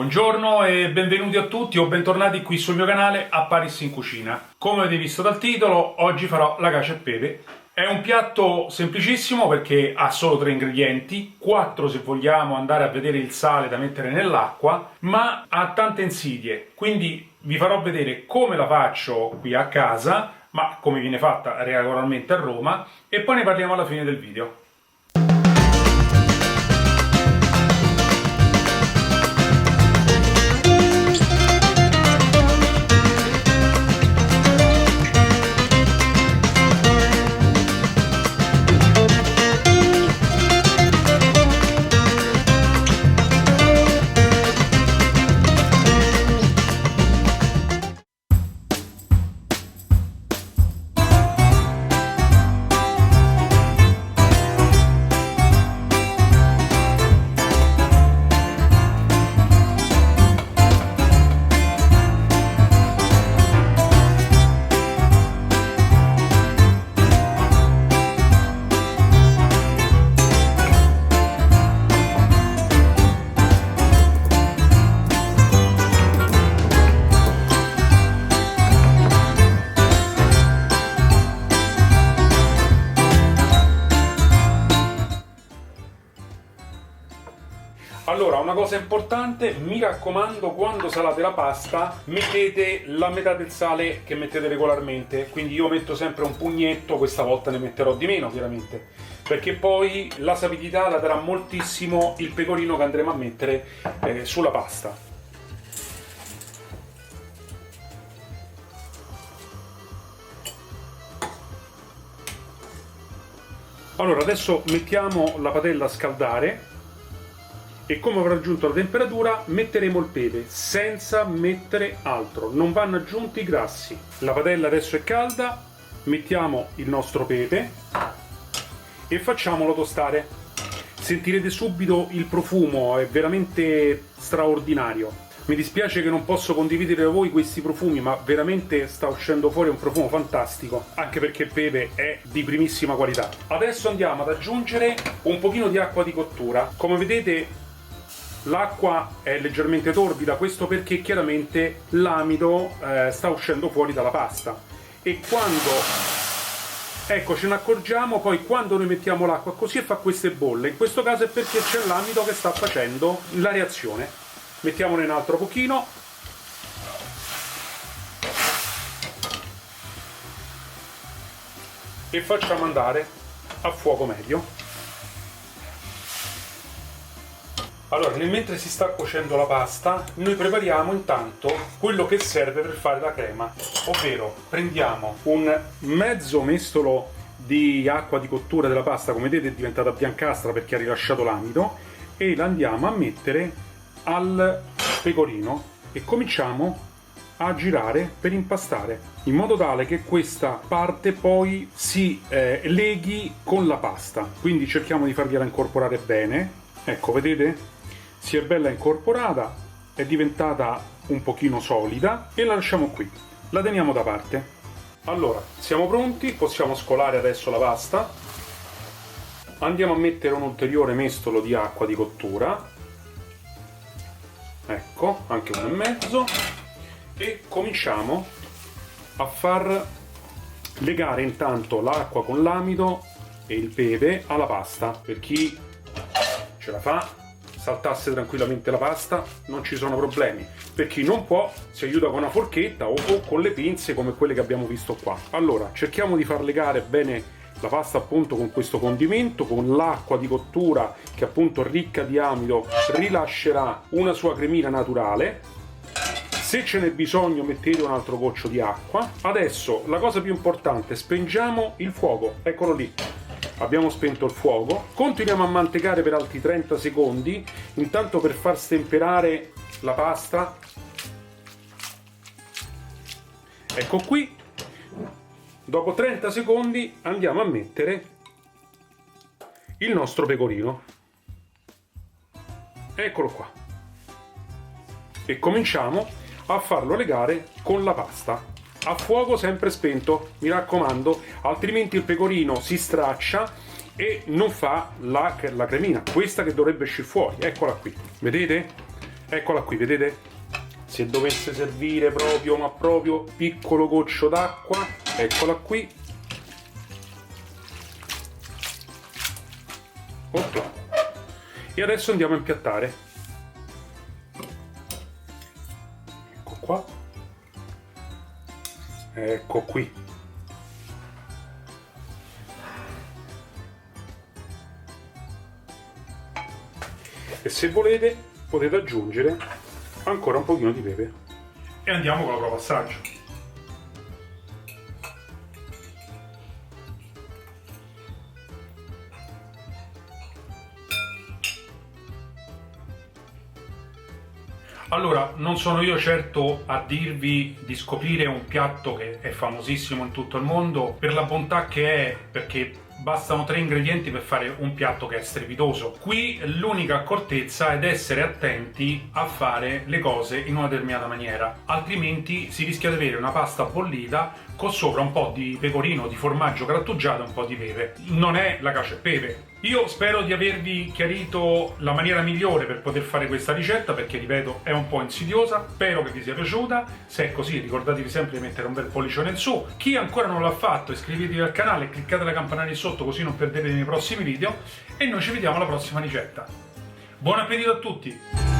Buongiorno e benvenuti a tutti o bentornati qui sul mio canale a Paris in Cucina. Come avete visto dal titolo, oggi farò la cacio e pepe. È un piatto semplicissimo perché ha solo 3 ingredienti, 4 se vogliamo andare a vedere il sale da mettere nell'acqua, ma ha tante insidie, quindi vi farò vedere come la faccio qui a casa, ma come viene fatta regolarmente a Roma, e poi ne parliamo alla fine del video. Allora, una cosa importante, mi raccomando, quando salate la pasta mettete la metà del sale che mettete regolarmente, quindi io metto sempre un pugnetto, questa volta ne metterò di meno chiaramente, perché poi la sapidità la darà moltissimo il pecorino che andremo a mettere sulla pasta. Allora, adesso mettiamo la padella a scaldare. E come avrà raggiunto la temperatura metteremo il pepe senza mettere altro, non vanno aggiunti grassi. La padella adesso è calda, mettiamo il nostro pepe e facciamolo tostare. Sentirete subito il profumo, è veramente straordinario. Mi dispiace che non posso condividere con voi questi profumi, ma veramente sta uscendo fuori un profumo fantastico, anche perché il pepe è di primissima qualità. Adesso andiamo ad aggiungere un pochino di acqua di cottura. Come vedete l'acqua è leggermente torbida, questo perché chiaramente l'amido sta uscendo fuori dalla pasta, e quando, ecco, ce ne accorgiamo poi quando noi mettiamo l'acqua così e fa queste bolle, in questo caso è perché c'è l'amido che sta facendo la reazione. Mettiamone un altro pochino e facciamo andare a fuoco medio. Allora, mentre si sta cuocendo la pasta, noi prepariamo intanto quello che serve per fare la crema, ovvero prendiamo un mezzo mestolo di acqua di cottura della pasta, come vedete è diventata biancastra perché ha rilasciato l'amido, e la andiamo a mettere al pecorino e cominciamo a girare per impastare, in modo tale che questa parte poi si leghi con la pasta. Quindi cerchiamo di fargliela incorporare bene. Ecco, vedete? Si è bella incorporata, è diventata un pochino solida e la lasciamo qui, la teniamo da parte. Allora, siamo pronti, possiamo scolare adesso la pasta. Andiamo a mettere un ulteriore mestolo di acqua di cottura, ecco, anche 1,5, e cominciamo a far legare intanto l'acqua con l'amido e il pepe alla pasta. Per chi ce la fa, saltasse tranquillamente la pasta, non ci sono problemi. Per chi non può, si aiuta con una forchetta o con le pinze come quelle che abbiamo visto qua. Allora, cerchiamo di far legare bene la pasta appunto con questo condimento, con l'acqua di cottura che appunto ricca di amido rilascerà una sua cremina naturale. Se ce n'è bisogno mettete un altro goccio di acqua. Adesso la cosa più importante, spengiamo il fuoco, eccolo lì. Abbiamo spento il fuoco, continuiamo a mantecare per altri 30 secondi, intanto per far stemperare la pasta. Ecco qui, dopo 30 secondi andiamo a mettere il nostro pecorino. Eccolo qua. E cominciamo a farlo legare con la pasta. A fuoco sempre spento, mi raccomando, altrimenti il pecorino si straccia e non fa la cremina, questa che dovrebbe uscire fuori. Eccola qui, vedete? Eccola qui, vedete? Se dovesse servire proprio, ma proprio piccolo goccio d'acqua, eccola qui. Opla. E adesso andiamo a impiattare. Ecco qua. Ecco qui. E se volete potete aggiungere ancora un pochino di pepe. E andiamo con la prova assaggio. Allora, non sono io certo a dirvi di scoprire un piatto che è famosissimo in tutto il mondo per la bontà che è, perché bastano 3 ingredienti per fare un piatto che è strepitoso. Qui l'unica accortezza è essere attenti a fare le cose in una determinata maniera, altrimenti si rischia di avere una pasta bollita con sopra un po' di pecorino, di formaggio grattugiato e un po' di pepe. Non è la cacio e pepe. Io spero di avervi chiarito la maniera migliore per poter fare questa ricetta, perché ripeto è un po' insidiosa. Spero che vi sia piaciuta. Se è così ricordatevi sempre di mettere un bel pollicione in su. Chi ancora non l'ha fatto iscrivetevi al canale e cliccate la campanella sotto così non perdete i miei prossimi video, e noi ci vediamo alla prossima ricetta. Buon appetito a tutti!